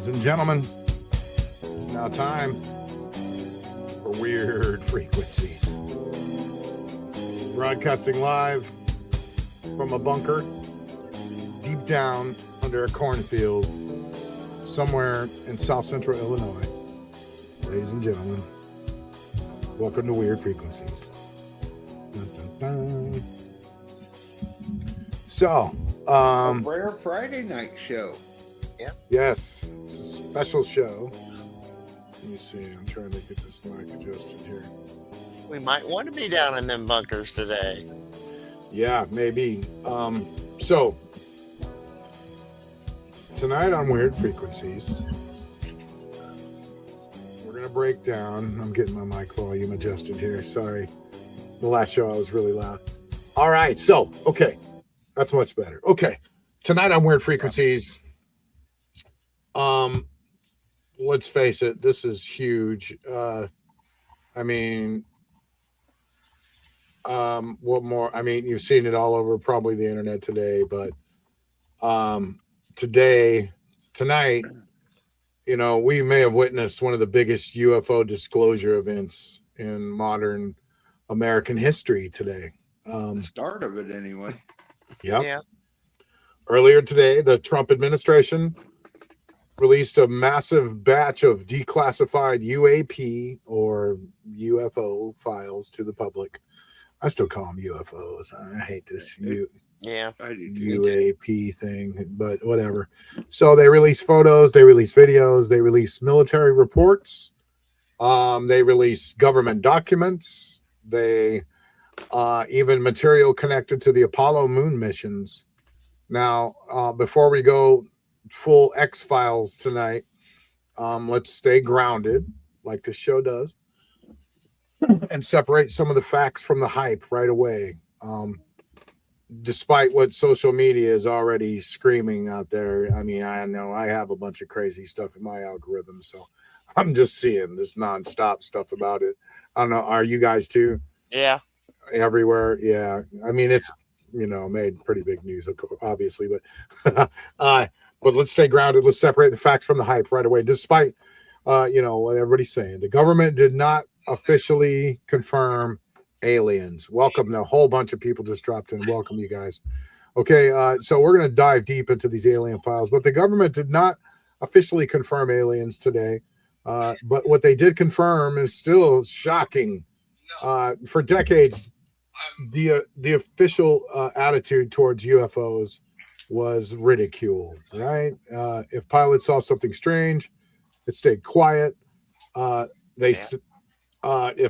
Ladies and gentlemen, it's now time for Weird Frequencies. Broadcasting live from a bunker deep down under a cornfield somewhere in south central Illinois. Ladies and gentlemen, welcome to Weird Frequencies. Dun, dun, dun. So, a rare Friday night show. Yeah. Yes, it's a special show. Let me see. I'm trying to get this mic adjusted here. We might want to be down in them bunkers today. Yeah, maybe. So tonight on Weird Frequencies, we're gonna break down. I'm getting my mic volume adjusted here. Sorry, the last show I was really loud. All right, so okay, that's much better. Okay, tonight on Weird Frequencies. Let's face it, this is huge. What more? I mean, you've seen it all over probably the internet today, but tonight, you know, we may have witnessed one of the biggest UFO disclosure events in modern American history today. Start of it anyway. Yep. Yeah. Earlier today, the Trump administration released a massive batch of declassified UAP or UFO files to the public. I still call them UFOs. I hate this UAP thing, but whatever. So they release photos, they release videos, they release military reports, they release government documents, they even material connected to the Apollo moon missions. Now, before we go full X-Files tonight, let's stay grounded like the show does and separate some of the facts from the hype right away. Despite what social media is already screaming out there. I mean, I know I have a bunch of crazy stuff in my algorithm, so I'm just seeing this nonstop stuff about it. I don't know, are you guys too? Yeah. Everywhere. Yeah. I mean, it's, you know, made pretty big news, obviously, but but let's stay grounded. Let's separate the facts from the hype right away. Despite, you know, what everybody's saying, the government did not officially confirm aliens. Welcome. A whole bunch of people just dropped in. Welcome, you guys. Okay, so we're going to dive deep into these alien files, but the government did not officially confirm aliens today. But what they did confirm is still shocking. For decades, the official attitude towards UFOs was ridicule, right? If pilots saw something strange, it stayed quiet. If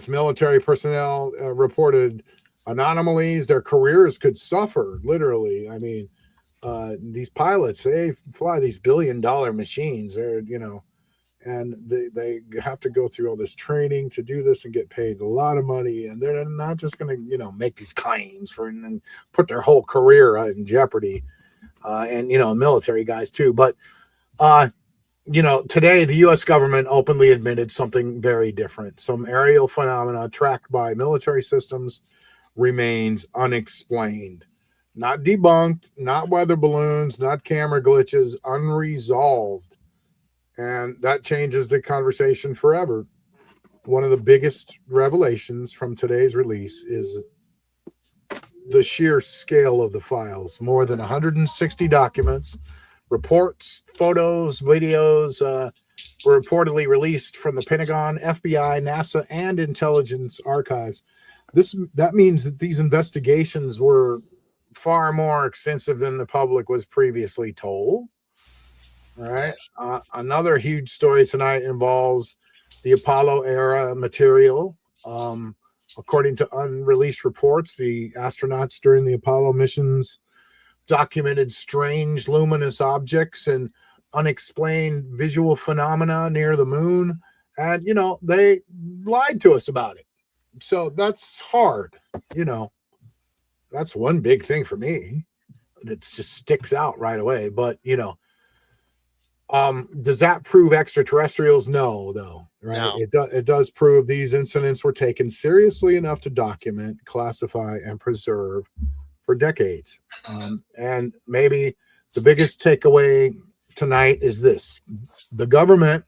military personnel reported anomalies, their careers could suffer, literally. I mean, these pilots, they fly these billion-dollar machines. They're, you know, and they have to go through all this training to do this and get paid a lot of money. And they're not just going to, you know, make these claims and then put their whole career in jeopardy. And, you know, military guys too. But, you know, today the U.S. government openly admitted something very different. Some aerial phenomena tracked by military systems remains unexplained. Not debunked, not weather balloons, not camera glitches, unresolved. And that changes the conversation forever. One of the biggest revelations from today's release is the sheer scale of the files. More than 160 documents, reports, photos, videos were reportedly released from the Pentagon, FBI, NASA, and intelligence archives. That means that these investigations were far more extensive than the public was previously told. All right. Another huge story tonight involves the Apollo era material. According to unreleased reports, the astronauts during the Apollo missions documented strange luminous objects and unexplained visual phenomena near the moon. And, you know, they lied to us about it. So that's hard. You know, that's one big thing for me that just sticks out right away. But, you know, does that prove extraterrestrials? No, though, right? No. It does prove these incidents were taken seriously enough to document, classify, and preserve for decades. And maybe the biggest takeaway tonight is this: the government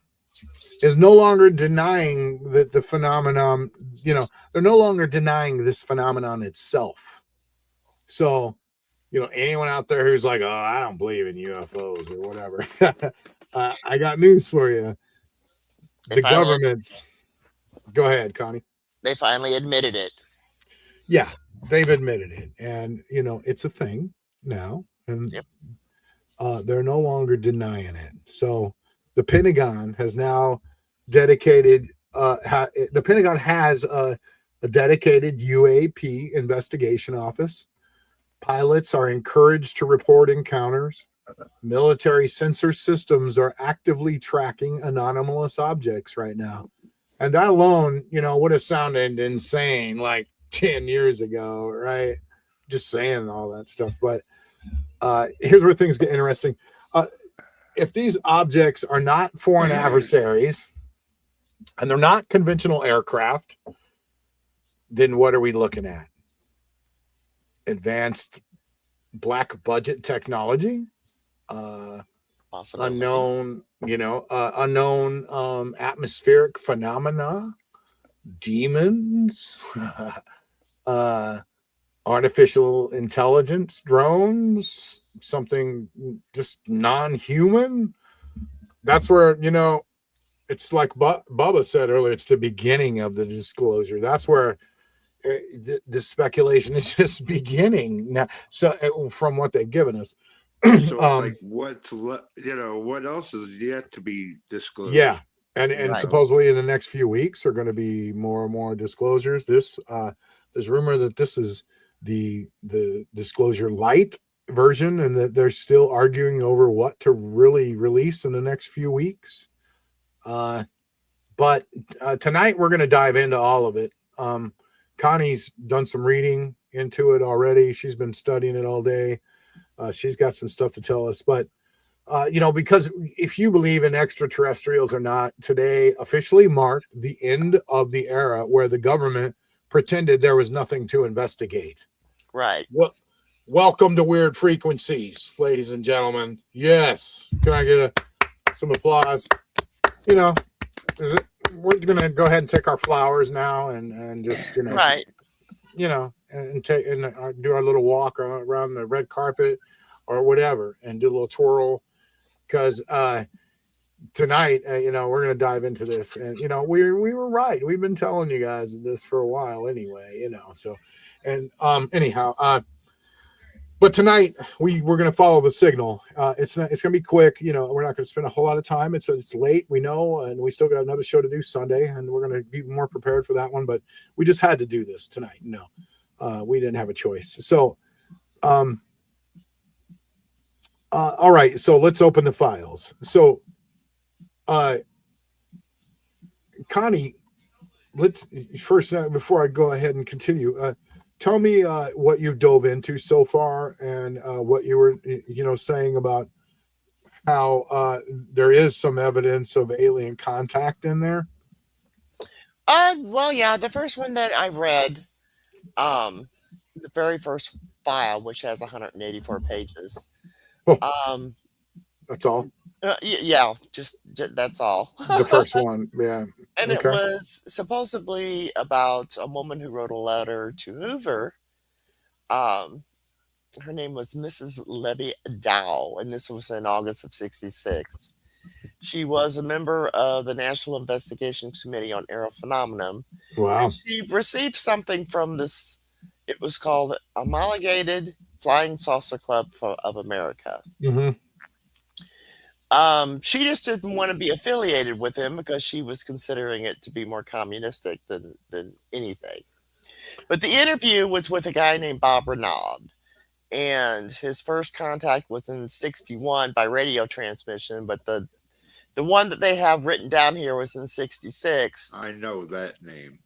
is no longer denying that the phenomenon, they're no longer denying this phenomenon itself. So, anyone out there who's like, oh, I don't believe in UFOs or whatever, I got news for you. The government's, go ahead, Connie. They finally admitted it. Yeah, they've admitted it. And, it's a thing now. And they're no longer denying it. So the Pentagon has now dedicated, the Pentagon has a dedicated UAP investigation office. Pilots are encouraged to report encounters. Military sensor systems are actively tracking anomalous objects right now. And that alone, would have sounded insane like 10 years ago, right? Just saying all that stuff. But here's where things get interesting. If these objects are not foreign adversaries and they're not conventional aircraft, then what are we looking at? Advanced black budget technology, unknown atmospheric phenomena, demons, artificial intelligence, drones, something just non-human. That's where, it's like Bubba said earlier, it's the beginning of the disclosure. That's where the speculation is just beginning now. So from what they've given us, so what else is yet to be disclosed? Yeah, and supposedly in the next few weeks are going to be more and more disclosures. There's rumor that this is the disclosure light version, and that they're still arguing over what to really release in the next few weeks. But tonight we're going to dive into all of it. Connie's done some reading into it already. She's been studying it all day. She's got some stuff to tell us. But, because if you believe in extraterrestrials or not, today officially marked the end of the era where the government pretended there was nothing to investigate. Right. Well, welcome to Weird Frequencies, ladies and gentlemen. Yes. Can I get some applause? We're going to go ahead and take our flowers now and just, right. And take and do our little walk around the red carpet or whatever and do a little twirl. Because tonight, we're going to dive into this. And, we were right. We've been telling you guys this for a while anyway, so. And anyhow, but tonight we're going to follow the signal. It's going to be quick. We're not going to spend a whole lot of time. It's late, we know, and we still got another show to do Sunday, and we're going to be more prepared for that one. But we just had to do this tonight. No, we didn't have a choice. So, all right. So let's open the files. So, Connie, let's first before I go ahead and continue. Tell me what you dove into so far, and what you were, saying about how there is some evidence of alien contact in there. Well, yeah, the first one that I read, the very first file, which has 184 pages. That's all. Yeah, just that's all. The first one, yeah. And it was supposedly about a woman who wrote a letter to Hoover. Her name was Mrs. Levy Dow, and this was in August of '66. She was a member of the National Investigation Committee on Aerial Phenomena. Wow. She received something from this. It was called Amalgamated Flying Saucer Club of America. Mm-hmm. She just didn't want to be affiliated with him because she was considering it to be more communistic than anything. But the interview was with a guy named Bob Renaud, and his first contact was in '61 by radio transmission. But the one that they have written down here was in '66. I know that name.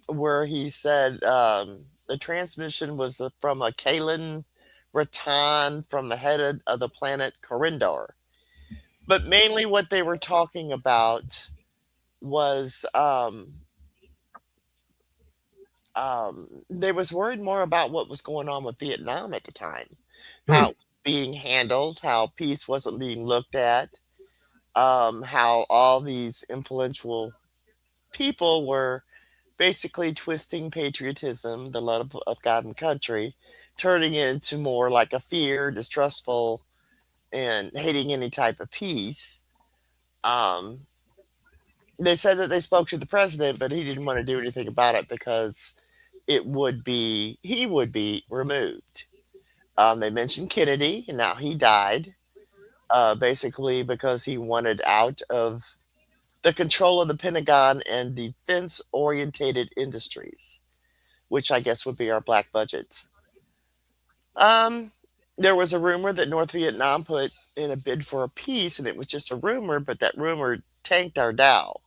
Where he said the transmission was from a Kalen Raton from the head of the planet Corindor. But mainly what they were talking about was they was worried more about what was going on with Vietnam at the time. How it was being handled, how peace wasn't being looked at, how all these influential people were basically twisting patriotism, the love of God and country, turning it into more like a fear, distrustful, and hating any type of peace. Um, they said that they spoke to the president, but he didn't want to do anything about it because he would be removed. They mentioned Kennedy, and now he died, basically because he wanted out of the control of the Pentagon and defense orientated industries, which I guess would be our black budgets. Um, there was a rumor that North Vietnam put in a bid for a peace, and it was just a rumor, but that rumor tanked our Dow.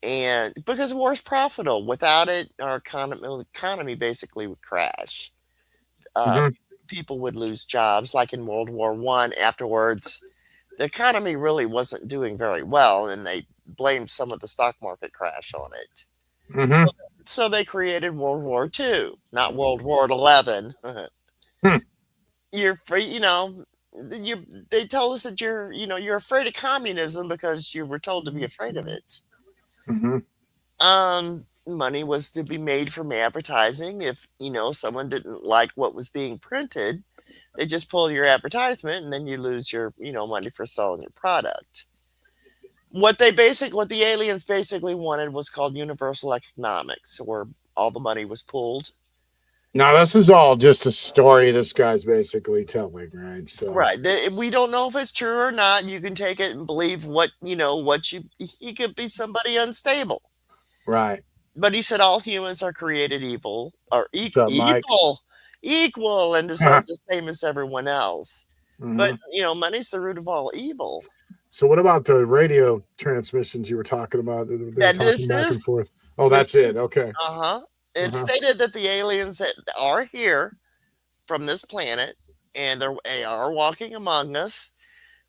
And because war is profitable, without it, our economy basically would crash. Uh, Mhm. People would lose jobs, like in World War One. Afterwards, the economy really wasn't doing very well, and they blamed some of the stock market crash on it. Mhm. So they created World War II, not World War 11. Hmm. You're free, you they told us that you're afraid of communism because you were told to be afraid of it. Mhm. Money was to be made from advertising. If someone didn't like what was being printed, they just pull your advertisement, and then you lose your money for selling your product. What the aliens basically wanted was called universal economics, where all the money was pooled. Now this is all just a story this guy's basically telling, right? So Right. We don't know if it's true or not. You can take it and believe he could be somebody unstable. right. But he said all humans are created evil, or What's up, Mike? equal, and deserve the same as everyone else. But Mhm. money's the root of all evil. So what about the radio transmissions you were talking about? They were That talking this back and is forth. Oh, this that's it. is Okay. uh-huh. It Uh-huh. stated that the aliens that are here from this planet, and they are walking among us.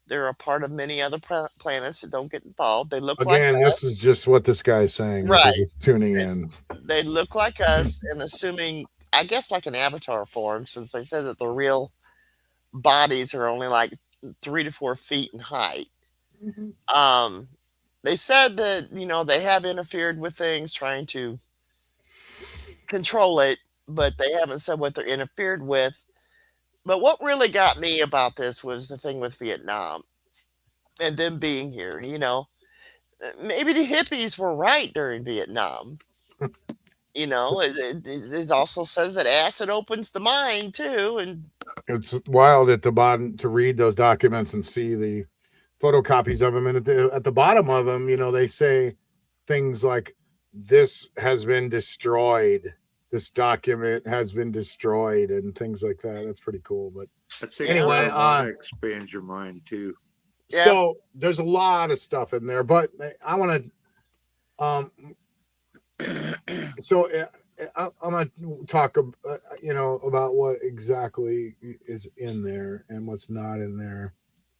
They're a part of many other planets that don't get involved. They look like Again, us. this is just what this guy's saying if you're Right. just tuning in. They look like us, and assuming, I guess, like an avatar form, since they said that the real bodies are only like 3 to 4 feet in height. Mhm. Um, they said that they have interfered with things, trying to control it, but they haven't said what they're interfered with. But what really got me about this was the thing with Vietnam and them being here. Maybe the hippies were right during Vietnam. It also says that acid opens the mind too, and It's wild at the bottom to read those documents and see the photocopies of them. And at the bottom of them, they say things like, this has been destroyed. This document has been destroyed and things like that. That's pretty cool. But I think anyway, marijuana expands your mind too. yeah, so there's a lot of stuff in there, but I want to, so I'm going to talk, about what exactly is in there and what's not in there.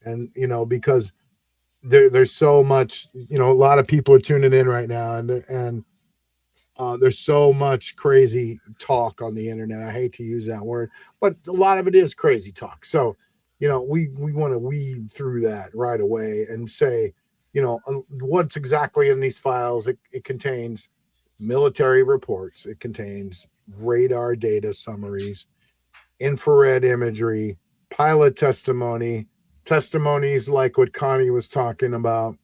And, because there's so much, a lot of people are tuning in right now, and there's so much crazy talk on the internet. I hate to use that word, but a lot of it is crazy talk. So, we want to weed through that right away and say, what's exactly in these files. It contains military reports. It contains radar data summaries, infrared imagery, pilot testimonies like what Connie was talking about,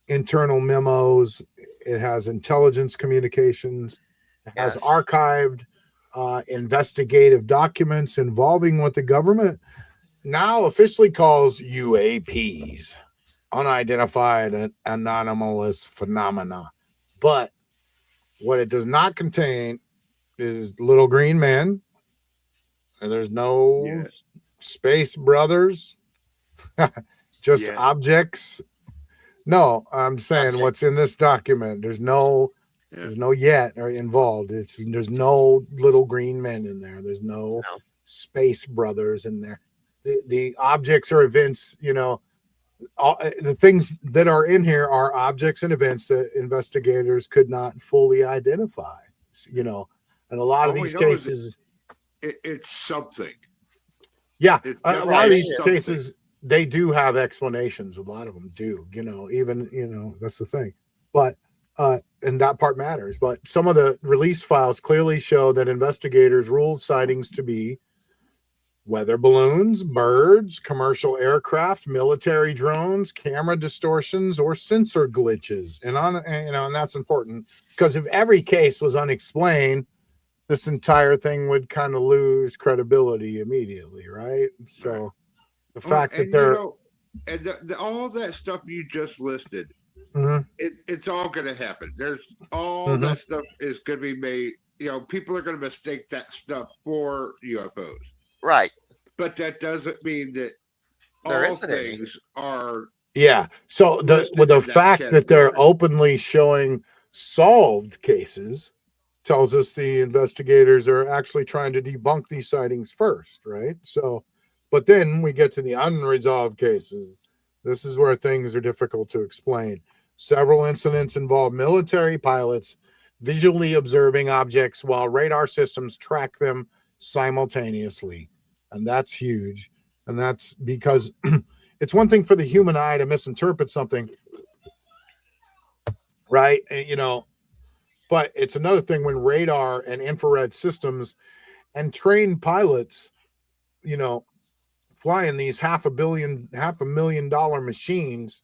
internal memos. It has intelligence communications. It has yes, archived investigative documents involving what the government now officially calls UAPs, unidentified anomalous phenomena. But what it does not contain is little green men. And there's no Yeah. space brothers, just Yeah. objects. No, I'm saying what's in this document. There's no yet or involved. There's no little green men in there. There's no space brothers in there. The objects or events, all, the things that are in here are objects and events that investigators could not fully identify. And a lot of All we these know is cases, it's something. Yeah, It's a lot of Right. these something. cases, they do have explanations. A lot of them do, even, that's the thing. But, and that part matters. But some of the release files clearly show that investigators ruled sightings to be weather balloons, birds, commercial aircraft, military drones, camera distortions, or sensor glitches. And that's important because if every case was unexplained, this entire thing would kind of lose credibility immediately, right? So Right. the Well, fact that and they're and all that stuff you just listed, Mhm, it's all going to happen. There's all mhm. that stuff is going to be made. People are going to mistake that stuff for UFOs, Right. but that doesn't mean that There all isn't any. things are Yeah. So with listed the in that fact that they're category. openly showing solved cases tells us the investigators are actually trying to debunk these sightings first, right? So, but then we get to the unresolved cases. This is where things are difficult to explain. Several incidents involve military pilots visually observing objects while radar systems track them simultaneously. And that's huge. And that's because it's one thing for the human eye to misinterpret something, right? But it's another thing when radar and infrared systems and trained pilots, you know, flying these $500,000 machines,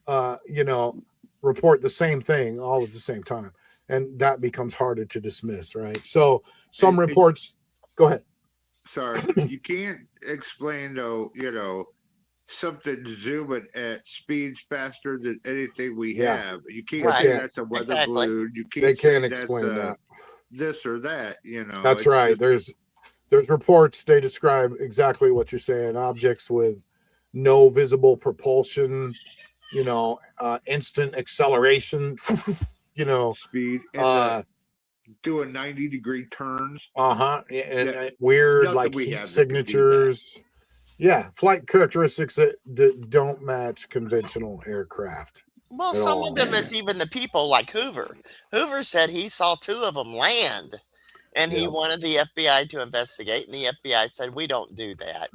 uh, you know, report the same thing all at the same time. And that becomes harder to dismiss, right? So some And reports, go ahead. sorry, you can't explain though. Something zooming at speeds faster than anything we Yeah, have. You can't they Right. say can't, that's a weather Exactly. balloon. You they can't say can't that's explain that. this or that. That's It's right. just There's reports they describe exactly what you're saying. Objects with no visible propulsion, instant acceleration, you know, speed and the uh, doing 90-degree turns. and Yeah, weird nothing like we heat have that can do that. signatures. Yeah, flight characteristics that don't match conventional aircraft Well, at some of all. them is even the people like Hoover. Hoover said he saw two of them land and he Yeah. wanted the FBI to investigate, and the FBI said, we don't do that.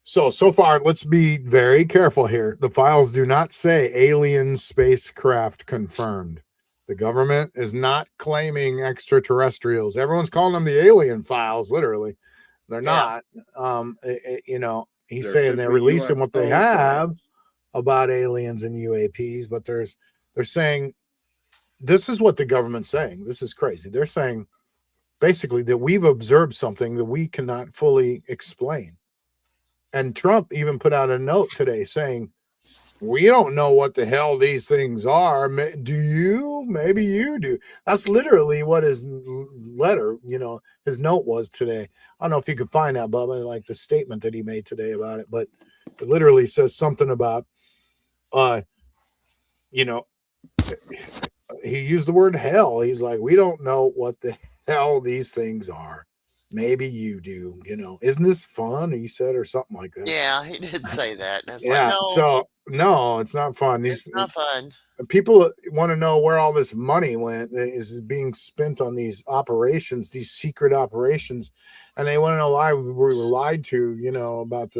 So far, let's be very careful here. The files do not say alien spacecraft confirmed. The government is not claiming extraterrestrials. Everyone's calling them the alien files, literally. They're Yeah. not. He's They're saying they're simply releasing what they UFO craft. have about aliens and UAPs, but they're saying this is what the government's saying. This is crazy. They're saying basically that we've observed something that we cannot fully explain. And Trump even put out a note today saying, we don't know what the hell these things are. Do you? Maybe you do. That's literally what his his note was today. I don't know if you could find that, Bubba, like the statement that he made today about it, but it literally says something about, you know, he used the word hell. He's like, we don't know what the hell these things are. Maybe you do, isn't this fun? He said, or something like that. Yeah, he did say that. And it's Yeah. like, no, So no, it's not fun. it's not fun. People want to know where all this money went is being spent on these operations, these secret operations, and they want to know why we were lied to, about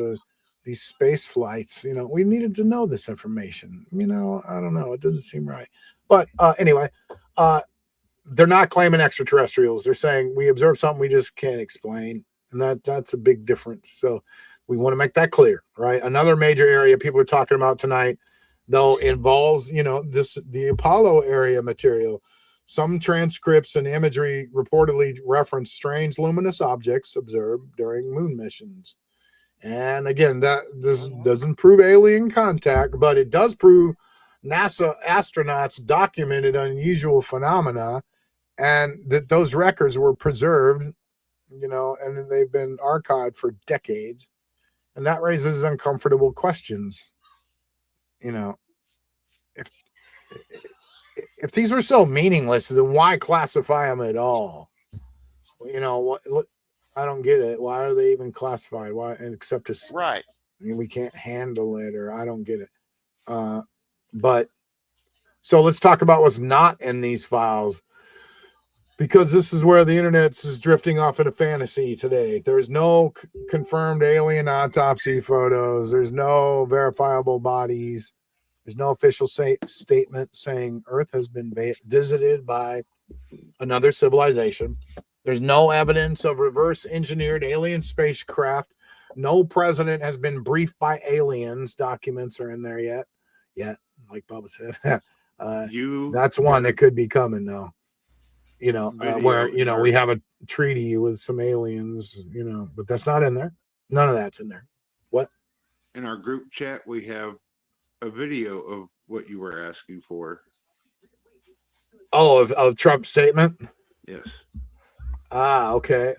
these space flights. We needed to know this information. I don't know. It doesn't seem right. But anyway, they're not claiming extraterrestrials. They're saying we observed something we just can't explain, and that's a big difference. So we want to make that clear, right? Another major area people are talking about tonight, though, involves the Apollo area material. Some transcripts and imagery reportedly reference strange luminous objects observed during moon missions. And again, this doesn't prove alien contact, but it does prove NASA astronauts documented unusual phenomena, and that those records were preserved, and they've been archived for decades. And that raises uncomfortable questions. If these were so meaningless, then why classify them at all? What? I don't get it. Why are they even classified? Why, except as Right. we can't handle it, or I don't get it. But so let's talk about what's not in these files. because this is where the internet is drifting off into fantasy today. There's no confirmed alien autopsy photos. There's no verifiable bodies. There's no official statement saying Earth has been visited by another civilization. There's no evidence of reverse engineered alien spacecraft. No president has been briefed by aliens. Documents are in there yet, like Bubba said. That's one that could be coming though. Where we have a treaty with some aliens, but that's not in there. None of that's in there. What? In our group chat, we have a video of what you were asking for. Oh, of Trump's statement? Yes. Okay.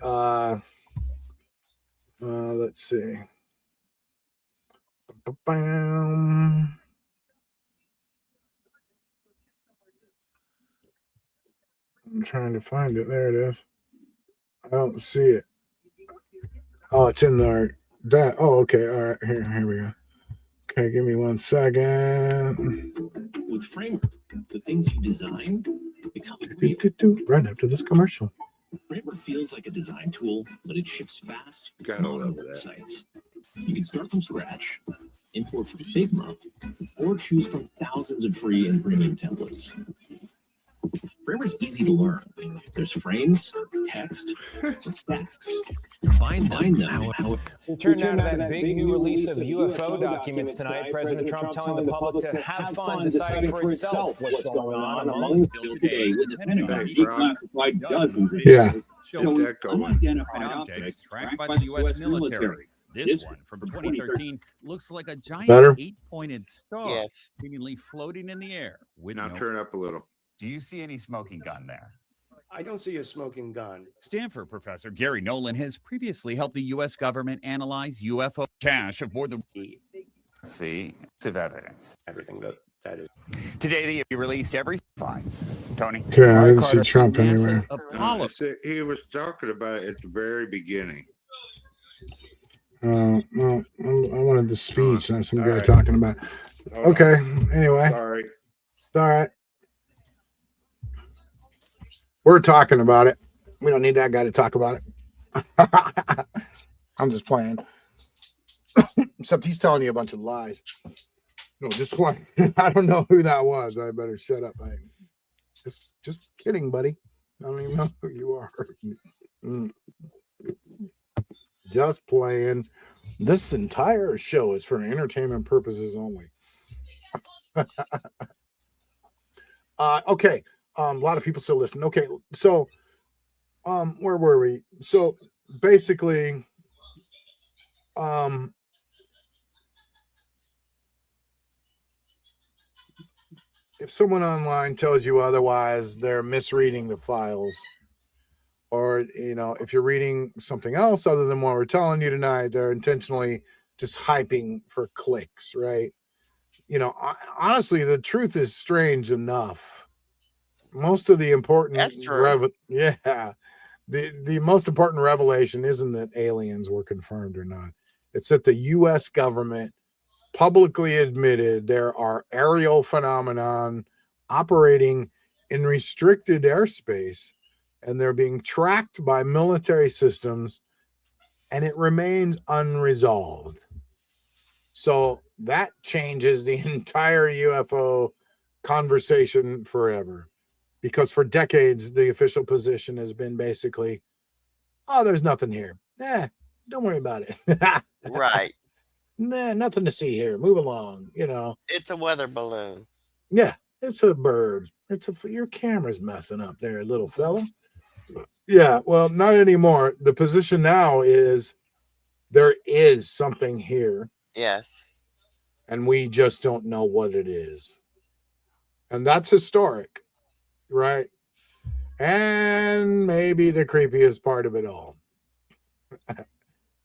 Let's see. I'm trying to find it. There it is. I don't see it. Oh, it's in there. Okay. All right. Here we go. Okay, give me 1 second. With Framework, the things you design become real. Right after this commercial. Framework feels like a design tool, but it ships fast Gotta on love that. websites. You can start from scratch, import from Figma, or choose from thousands of free and premium templates. Framework's easy to learn. There's frames, text, and stacks. Find them. We'll turn now to that big new release of UFO documents tonight. President Trump telling the public to have fun deciding for itself what's going on among today with the Pentagon declassified dozens of Showing unidentified objects tracked by the U.S. military. This one from 2013 looks like a giant 8-pointed star, seemingly floating in the air. Now turn up a little. Do you see any smoking gun there? I don't see a smoking gun. Stanford professor Gary Nolan has previously helped the U.S. government analyze UFO cache of more than of evidence. Everything that is. Today they released every fine. Tony. Okay, I didn't see Trump anywhere. Apollo. He was talking about it at the very beginning. Well, I wanted the speech, not some guy talking about it. Okay, anyway. Sorry. It's all right. We're talking about it. We don't need that guy to talk about it. I'm just playing. Except he's telling you a bunch of lies. No, just playing. I don't know who that was. I better shut up. Just kidding, buddy. I don't even know who you are. Just playing. This entire show is for entertainment purposes only. Okay. A lot of people still listen. Okay, so where were we? So basically, if someone online tells you otherwise, they're misreading the files. Or, if you're reading something else other than what we're telling you tonight, they're intentionally just hyping for clicks, right? Honestly, the truth is strange enough. Most of the important the most important revelation isn't that aliens were confirmed or not. It's that the U.S. government publicly admitted there are aerial phenomenon operating in restricted airspace, and they're being tracked by military systems, and it remains unresolved. So that changes the entire UFO conversation forever. Because for decades, the official position has been basically, oh, there's nothing here. Don't worry about it. Right. Nah, nothing to see here. Move along, It's a weather balloon. Yeah, it's a bird. Your camera's messing up there, little fella. Yeah, well, not anymore. The position now is there is something here. Yes. And we just don't know what it is. And that's historic. Right. And maybe the creepiest part of it all.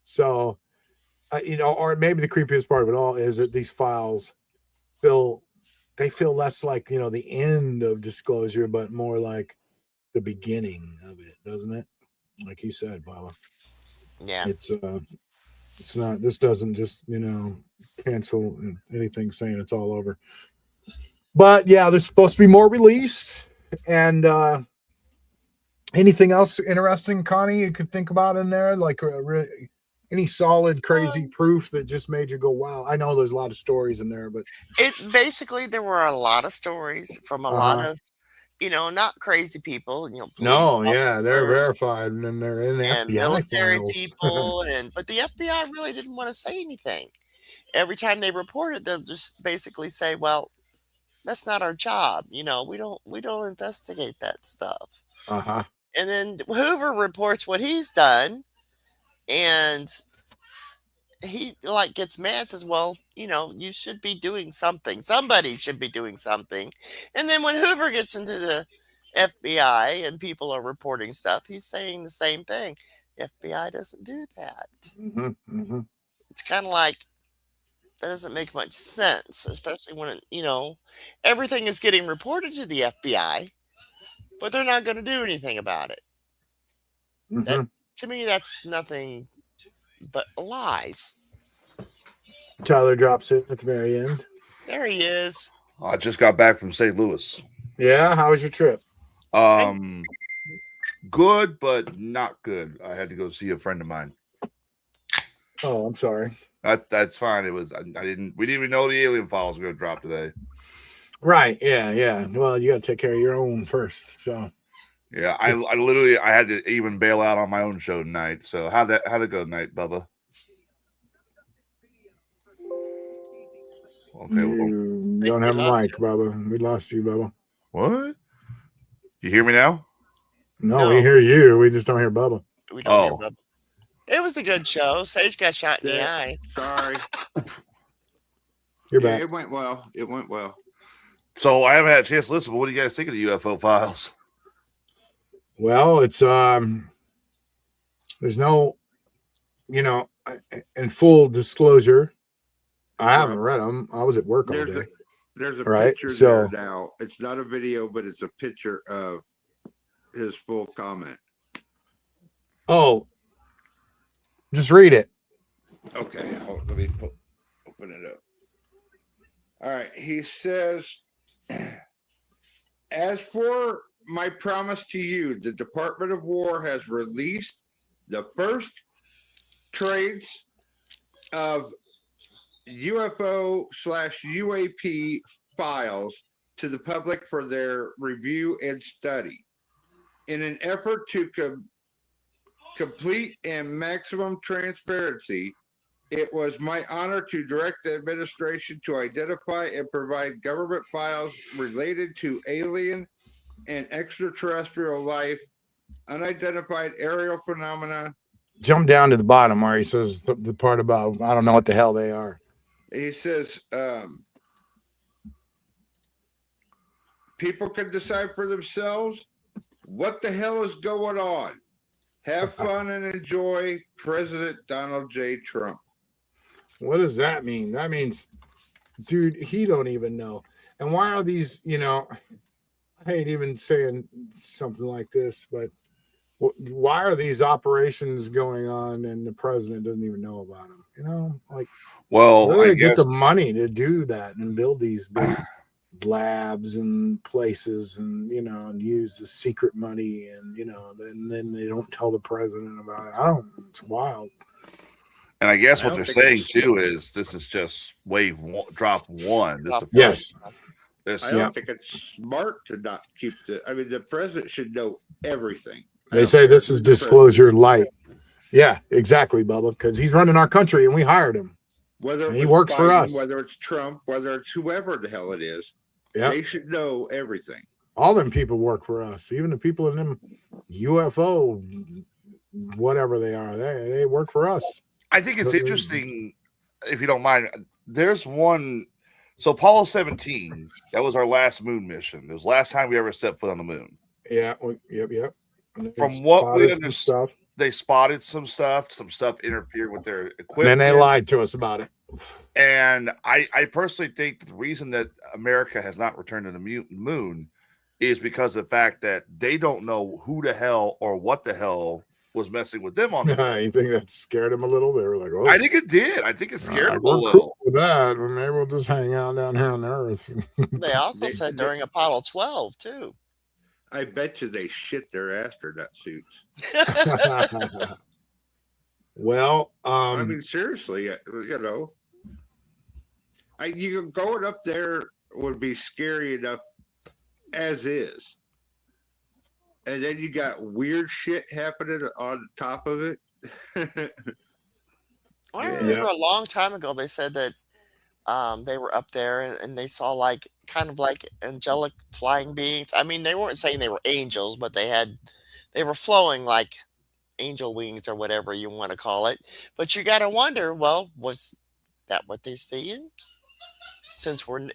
So, or maybe the creepiest part of it all is that these files feel less like, the end of disclosure, but more like the beginning of it, doesn't it? Like you said, Baba. Yeah. It's not, this doesn't just, cancel anything saying it's all over. But yeah, there's supposed to be more released. And Anything else interesting, Connie, you could think about in there? Like any solid, crazy proof that just made you go, wow. I know there's a lot of stories in there, but basically there were a lot of stories from a lot of, not crazy people, police no, yeah, they're officers verified and they're in the and FBI military files. people, but the FBI really didn't want to say anything. Every time they reported, they'll just basically say, "Well, that's not our job. We don't investigate that stuff." Uh-huh. And then Hoover reports what he's done, and he gets mad, says, "Well, you should be doing something. Somebody should be doing something." And then when Hoover gets into the FBI and people are reporting stuff, he's saying the same thing. The FBI doesn't do that. Mm-hmm, mm-hmm. It's kind of like, that doesn't make much sense, especially when everything is getting reported to the FBI, but they're not going to do anything about it. Mm-hmm. To me, that's nothing but lies. Tyler drops it at the very end. There he is. I just got back from St. Louis. Yeah, how was your trip? Good, but not good. I had to go see a friend of mine. Oh, I'm sorry. That's fine. It was we didn't even know the alien files were going to drop today. Right. Yeah. Well, you got to take care of your own first. So. Yeah, I literally had to even bail out on my own show tonight. So how'd it go tonight, Bubba? Okay, you don't have a mic, Bubba. We lost you, Bubba. What? You hear me now? No, we hear you. We just don't hear Bubba. We don't hear Bubba. It was a good show. Sage got shot in the eye. Sorry. You're back. It went well. So I haven't had a chance to listen, but what do you guys think of the UFO files? Well, it's there's no, in full disclosure, I haven't read them. I was at work all day. There's a picture there now. It's not a video, but it's a picture of his full comment. Oh, just read it. Okay, let me open it up. All right, he says, as for my promise to you, the Department of War has released the first trace of UFO/UAP files to the public for their review and study. In an effort to complete and maximum transparency, it was my honor to direct the administration to identify and provide government files related to alien and extraterrestrial life, unidentified aerial phenomena. Jump down to the bottom where he says the part about, I don't know what the hell they are. He says, people can decide for themselves what the hell is going on. Have fun and enjoy, President Donald J. Trump. What does that mean? That means, dude, he don't even know. And why are these, I hate even saying something like this, but why are these operations going on and the president doesn't even know about them? Well, where do they get the money to do that and build these big labs and places and and use the secret money and then they don't tell the president about it. It's wild. And I guess what they're saying too is this is just drop one. Yes. I don't think it's smart to not keep the president should know everything. They say this is disclosure light. Yeah, exactly, Bubba, because he's running our country and we hired him. Whether he works Biden, for us, whether it's Trump, whether it's whoever the hell it is, they should know everything. All them people work for us. Even the people in them UFO, whatever they are, they work for us. I think it's interesting, if you don't mind. There's one. So Apollo 17, that was our last moon mission. It was the last time we ever set foot on the moon. Yeah. Yep. From what we understand, they spotted some stuff interfered with their equipment. And then they lied to us about it. And I personally think that the reason that America has not returned to the moon is because of the fact that they don't know who the hell or what the hell was messing with them on the moon. You think that scared them a little? They were like, "Oh, I think it did. I think it scared them a little." Cool with that, maybe we'll just hang out down here on the Earth. They also said during Apollo 12 too. I bet you they shit their astronaut suits. Well, I mean, seriously, you know, you going up there would be scary enough as is, and then you got weird shit happening on top of it. I remember a long time ago they said that they were up there and they saw like kind of like angelic flying beings. I mean, they weren't saying they were angels, but they were flowing like angel wings or whatever you want to call it. But you got to wonder, well, was that what they're seeing? Since we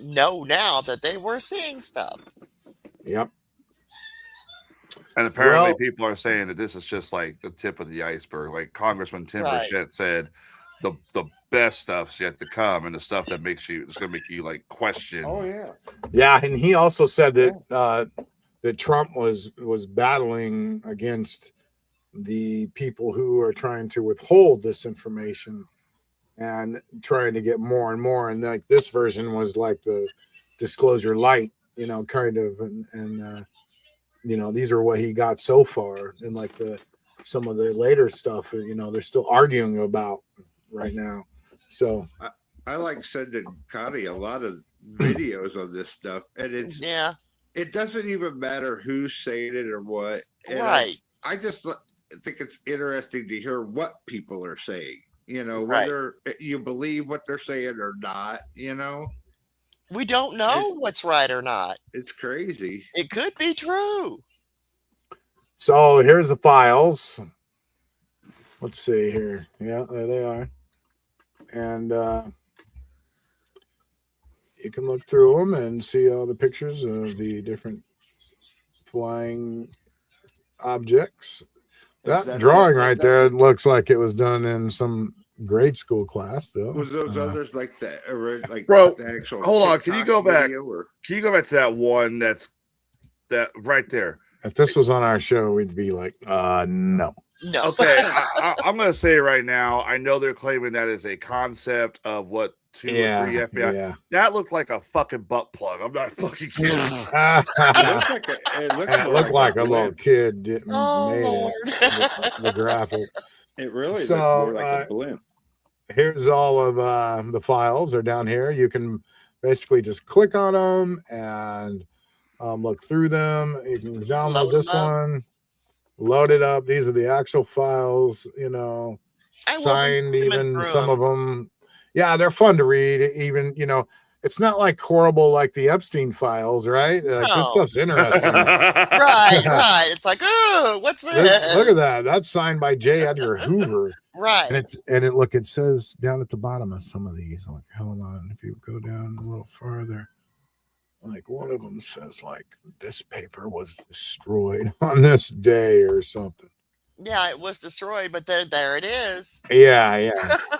know now that they were seeing stuff. Yep. And apparently people are saying that this is just like the tip of the iceberg. Like Congressman Tim Burchett said, the best stuff's yet to come, and the stuff that it's going to make you like question. Oh yeah. Yeah, and he also said that that Trump was battling against the people who are trying to withhold this information and trying to get more and more. And like this version was like the disclosure light, you know, kind of, and you know, these are what he got so far. And like some of the later stuff, you know, they're still arguing about right now. So I like sending Connie a lot of videos of this stuff, and it doesn't even matter who's saying it or what. And I just think it's interesting to hear what people are saying, you know, whether you believe what they're saying or not, you know. We don't know what's right or not. It's crazy. It could be true. So here's the files. Let's see here. Yeah, there they are. And you can look through them and see all the pictures of the different flying objects. That drawing right there looks like it was done in some grade school class, though. Was those others like that? Like bro, the actual hold on. Can you go back? Or? Can you go back to that one that right there? If this was on our show, we'd be like, no. No. Okay, I'm going to say right now, I know they're claiming that is a concept of what 2 or 3 FBI. Yeah. That looked like a fucking butt plug. I'm not fucking kidding. It looked like a little kid made the graphic. It really looked more like a blimp. Here's all of the files. They're down here. You can basically just click on them and look through them. You can download this one. Load it up. These are the actual files, you know, signed even some of them. Yeah, they're fun to read. Even, you know, it's not like horrible like the Epstein files, right? Like, this stuff's interesting. Right. It's like, oh, what's this? Look at that. That's signed by J. Edgar Hoover. Right. And it says down at the bottom of some of these, like, hold on, if you go down a little farther. Like one of them says, like, this paper was destroyed on this day or something. Yeah, it was destroyed, but there it is. Yeah.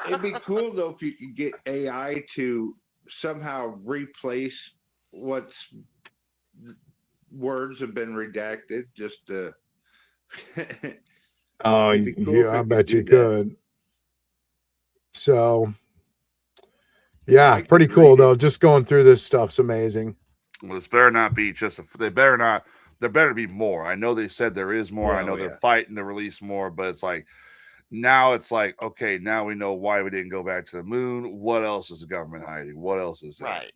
It'd be cool though if you could get AI to somehow replace what's words have been redacted. Just to. Oh, yeah, I bet you could. So, yeah, pretty cool though. Just going through this stuff's amazing. Well, this better not be just there better be more. I know they said there is more. I know they're fighting to release more, but it's like now okay, now we know why we didn't go back to the moon. What else is the government hiding? What else is there? Right.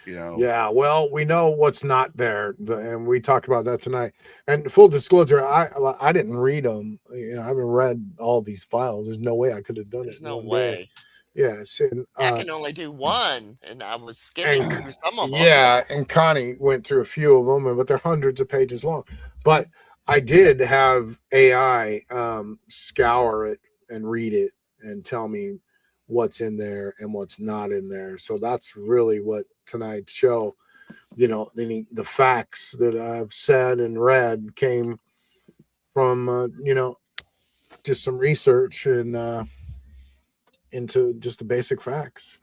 You know. Yeah, well, we know what's not there, and we talked about that tonight. And full disclosure, I didn't read them. You know, I haven't read all these files. There's no way I could have done it. There's no way. Yes, and I can only do one, and I was skimming through some of them. Yeah, and Connie went through a few of them, but they're hundreds of pages long. But I did have AI scour it and read it and tell me what's in there and what's not in there. So that's really what tonight's show, you know, the facts that I've said and read came from, you know, just some research and into just the basic facts.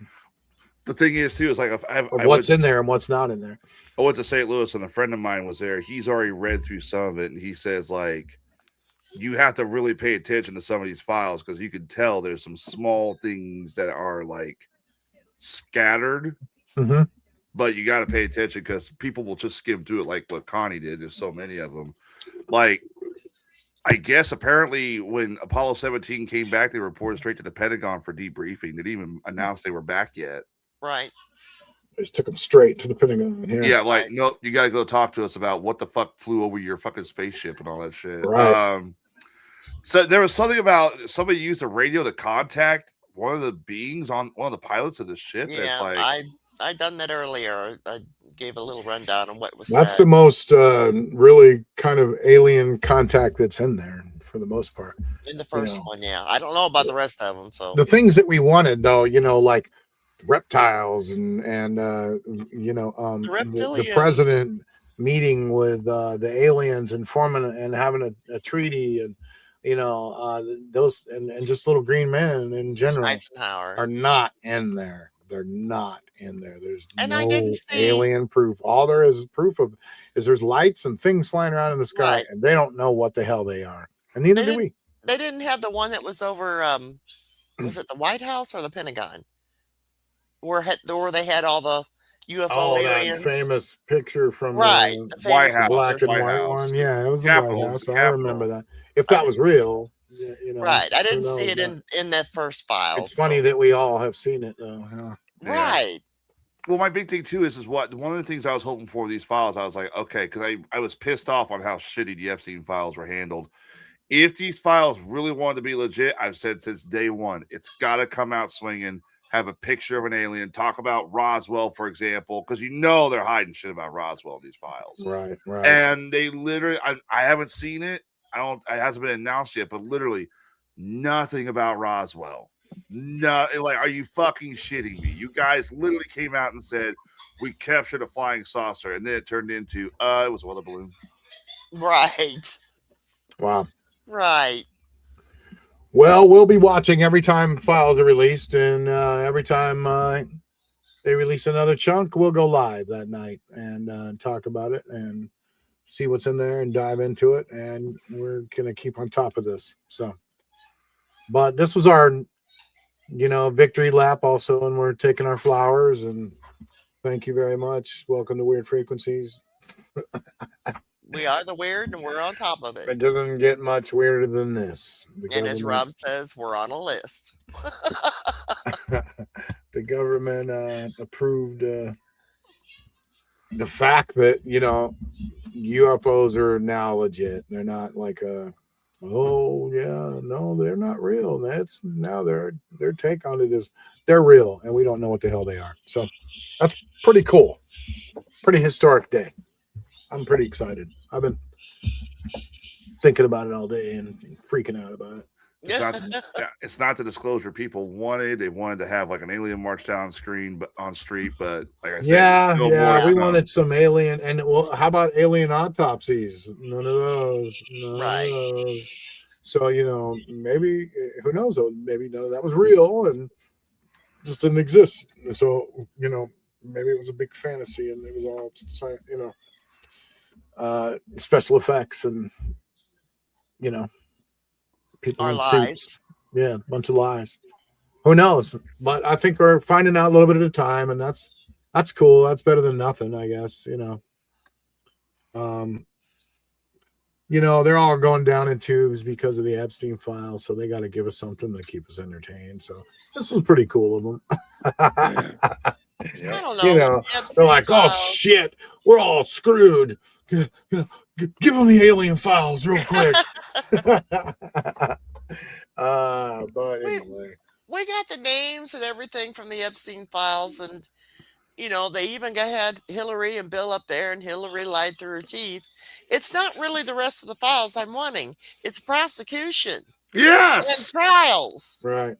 The thing is, too, is like what's in there and what's not in there. I went to St. Louis and a friend of mine was there. He's already read through some of it, and he says, like, you have to really pay attention to some of these files because you can tell there's some small things that are like scattered but you got to pay attention because people will just skim through it like what Connie did. There's so many of them. Like, I guess apparently when Apollo 17 came back, they reported straight to the Pentagon for debriefing. They didn't even announce they were back yet. Right. They just took them straight to the Pentagon. Yeah, like, no, you got to go talk to us about what the fuck flew over your fucking spaceship and all that shit. Right. So there was something about somebody used a radio to contact one of the beings on one of the pilots of the ship. Yeah, that's like, I done that earlier. I gave a little rundown on what was That's said. the most really kind of alien contact that's in there for the most part. In the first one, yeah. I don't know about the rest of them. So the things that we wanted, though, like reptiles and the president meeting with the aliens and forming and having a treaty and those and just little green men in general are not in there. They're not in there. There's no alien proof. All there is proof of is there's lights and things flying around in the sky, and they don't know what the hell they are, and neither do we. They didn't have the one that was over. Was it the White House or the Pentagon? Where they had all the UFO aliens. That famous picture from the White House, black and white one. Yeah, it was the White House. I remember that. If that was real, right. I didn't see it in that first file. It's funny that we all have seen it, though. Yeah. Right. Well, my big thing too is what one of the things I was hoping for these files. I was like, okay, because I was pissed off on how shitty the Epstein files were handled. If these files really wanted to be legit, I've said since day one, it's got to come out swinging. Have a picture of an alien. Talk about Roswell, for example, because they're hiding shit about Roswell in these files. Right. And they literally, I haven't seen it. It hasn't been announced yet, but literally nothing about Roswell. No, like, are you fucking shitting me? You guys literally came out and said we captured a flying saucer, and then it turned into it was a weather balloon. Right. Wow. Right. Well, we'll be watching every time files are released, and every time they release another chunk, we'll go live that night and talk about it and see what's in there and dive into it. And we're gonna keep on top of this. So, but this was our, victory lap also, and we're taking our flowers. And thank you very much. Welcome to Weird Frequencies. We are the weird, and we're on top of it. It doesn't get much weirder than this. And as Rob says, we're on a list. The government approved the fact that UFOs are now legit. They're not like they're not real. That's now their take on it is they're real, and we don't know what the hell they are. So that's pretty cool. Pretty historic day. I'm pretty excited. I've been thinking about it all day and freaking out about it. It's not the disclosure people wanted. They wanted to have like an alien march down on street, but like I said, we wanted some alien. And well, how about alien autopsies? None of those. None of those. So maybe who knows? Maybe none of that was real and just didn't exist. So maybe it was a big fantasy and it was all special effects and people in suits. Yeah, a bunch of lies. Who knows? But I think we're finding out a little bit at a time, and that's cool. That's better than nothing, I guess. They're all going down in tubes because of the Epstein files, so they got to give us something to keep us entertained. So this was pretty cool of them. I don't know. They're like, oh shit, we're all screwed. Give them the alien files real quick. But anyway, we got the names and everything from the Epstein files, and they even had Hillary and Bill up there, and Hillary lied through her teeth. It's not really the rest of the files I'm wanting. It's prosecution. Yes. And trials. Right.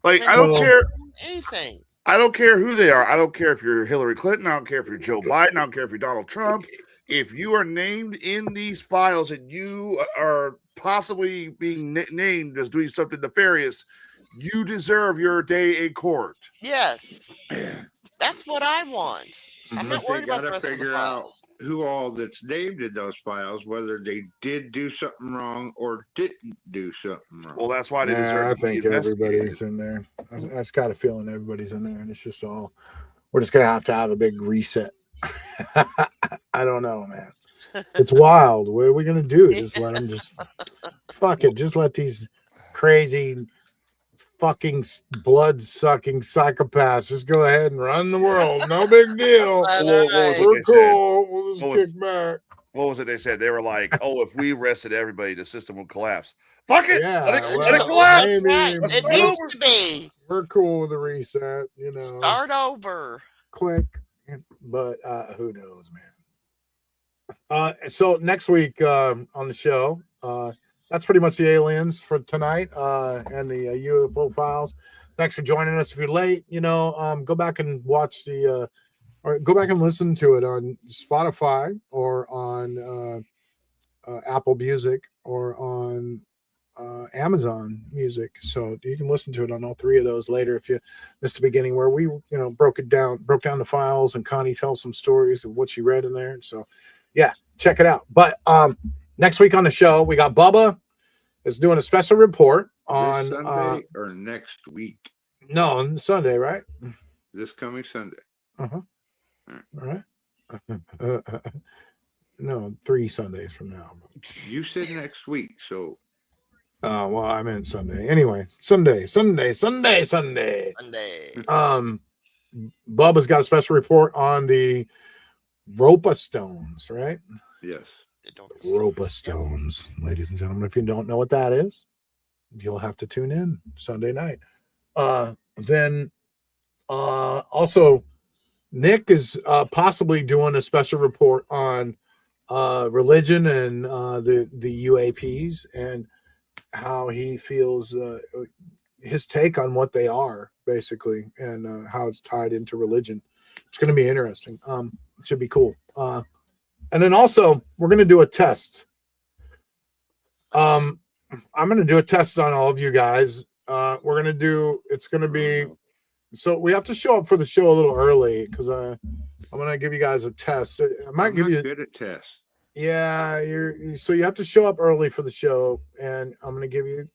Like, I don't care anything. I don't care who they are. I don't care if you're Hillary Clinton. I don't care if you're Joe Biden. I don't care if you're Donald Trump. If you are named in these files and you are possibly being named as doing something nefarious, you deserve your day in court. Yes. That's what I want. I'm not worried about the rest of the figure out files. who all that's named in those files, whether they did do something wrong or didn't do something wrong. Well, that's why they deserve I to think be everybody's in there. I just got a feeling everybody's in there, and it's just all we're just gonna have to have a big reset. I don't know, man. It's wild. What are we gonna do? Just let them just fuck it. Just let these crazy fucking blood-sucking psychopaths just go ahead and run the world. No big deal. We're cool. We'll just kick back. What was it they said? They were like, "Oh, if we arrested everybody, the system would collapse." Fuck it. Yeah, let it collapse. It needs to be. We're cool with the reset. You know, start over. Click. But who knows, man. So next week on the show, that's pretty much the aliens for tonight and the UFO files. Thanks for joining us. If you're late, go back and watch or go back and listen to it on Spotify or on Apple Music or on Amazon Music. So you can listen to it on all three of those later if you missed the beginning where we, broke down the files and Connie tells some stories of what she read in there. So yeah, check it out. But next week on the show, we got Bubba is doing a special report on Sunday or next week. No, on Sunday, right? This coming Sunday. Uh-huh. All right. No, 3 Sundays from now. You said next week, so. Well, I meant Sunday. Anyway, Sunday. Bubba's got a special report on the Ropa Stones, right? Yes. Ropa Stones, ladies and gentlemen. If you don't know what that is, you'll have to tune in Sunday night. Then also Nick is possibly doing a special report on religion and the UAPs and how he feels his take on what they are, basically, and how it's tied into religion. It's going to be interesting. It should be cool. And then also, we're going to do a test. I'm going to do a test on all of you guys. It's going to be, so we have to show up for the show a little early because I'm going to give you guys a test. I might give you good at tests. Yeah, so you have to show up early for the show, and I'm going to give you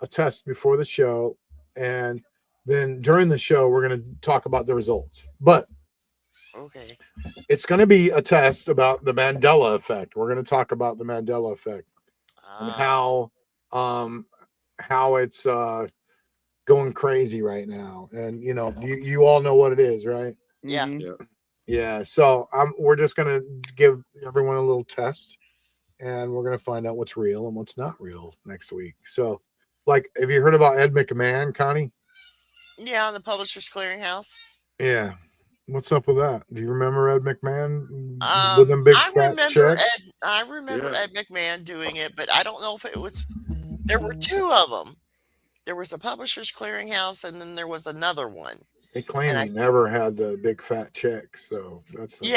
a test before the show, and then during the show we're going to talk about the results. But okay, it's going to be a test about the Mandela effect. We're going to talk about the Mandela effect and how it's going crazy right now, and you all know what it is, right? Yeah. Mm-hmm. Yeah, so we're just going to give everyone a little test, and we're going to find out what's real and what's not real next week. So, have you heard about Ed McMahon, Connie? Yeah, the Publishers Clearinghouse. Yeah. What's up with that? Do you remember Ed McMahon with them big fat checks? I remember Ed McMahon doing it, but I don't know if it was. There were 2 of them. There was a Publishers Clearinghouse, and then there was another one. They claim he never had the big fat checks, so that's he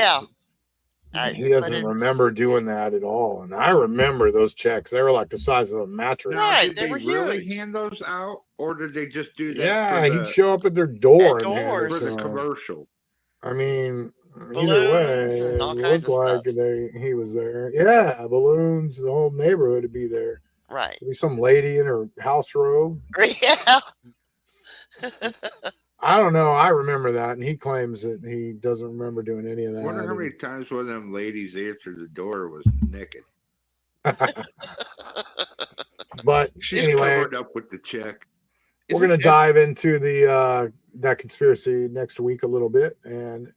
doesn't remember doing that at all. And I remember those checks; they were like the size of a mattress. Right, did they were really huge. hand those out, or did they just do that? Yeah, he'd show up at their door for the commercial. I mean, balloons either way, and all it kinds looked of like he was there. Yeah, balloons, the whole neighborhood would be there. Right. There'd be some lady in her house robe. Yeah. I don't know. I remember that, and he claims that he doesn't remember doing any of that. I wonder how many times one of them ladies answered the door was naked. But she's anyway, covered up with the check. We're going to dive into that conspiracy next week a little bit, and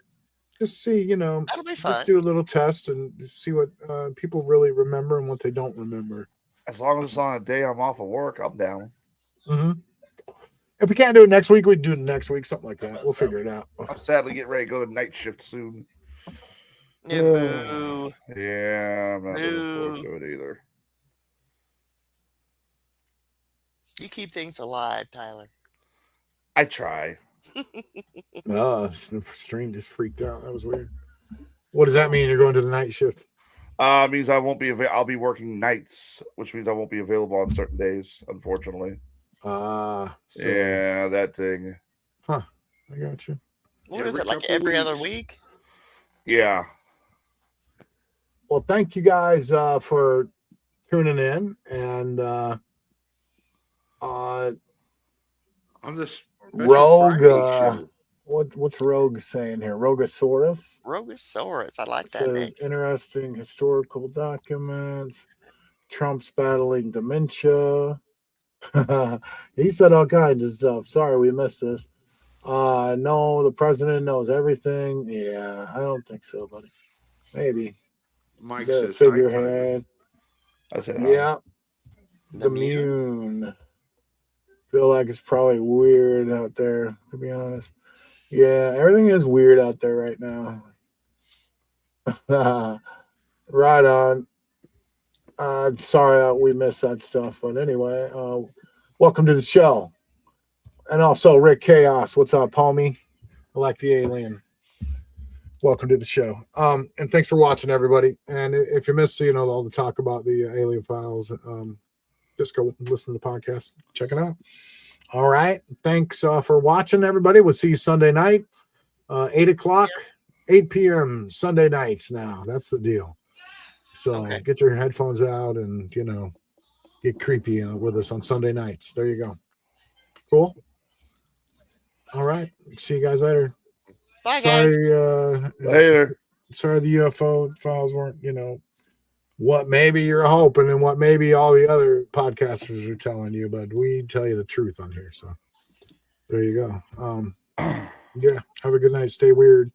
just see, that'll be fun. Just do a little test and see what people really remember and what they don't remember. As long as it's on a day I'm off of work, I'm down. Mm-hmm. If we can't do it next week, we do it next week, something like that. We'll figure it out. I'm sadly getting ready to go to night shift soon. Yeah, I'm not looking forward to it either. You keep things alive, Tyler. I try. The stream just freaked out. That was weird. What does that mean? You're going to the night shift? Means I won't be. I'll be working nights, which means I won't be available on certain days. Unfortunately. Yeah, that thing. Huh. I got you. What is it, like every other week? Yeah. Well, thank you guys for tuning in, and on this Rogue What's Rogue saying here? Rogosaurus. Rogosaurus. I like that Says name. interesting historical documents. Trump's battling dementia. He said all kinds of stuff. Sorry, we missed this. No, the president knows everything. Yeah, I don't think so, buddy. Maybe. Mike The says figurehead. I said, Yeah. The moon. Feel like it's probably weird out there, to be honest. Yeah, everything is weird out there right now. Right on. Sorry we missed that stuff, but anyway, welcome to the show. And also Rick Chaos. What's up, homie? I like the alien. Welcome to the show. And thanks for watching, everybody. And if you missed, all the talk about the alien files, just go listen to the podcast. Check it out. All right. Thanks for watching, everybody. We'll see you Sunday night, 8 o'clock, 8 p.m. Sunday nights now. That's the deal. So get your headphones out and, get creepy with us on Sunday nights. There you go. Cool. All right. See you guys later. Bye, guys. Later. Sorry the UFO files weren't, what maybe you're hoping and what maybe all the other podcasters are telling you, but we tell you the truth on here. So there you go. Yeah. Have a good night. Stay weird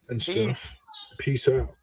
and stuff. Peace out.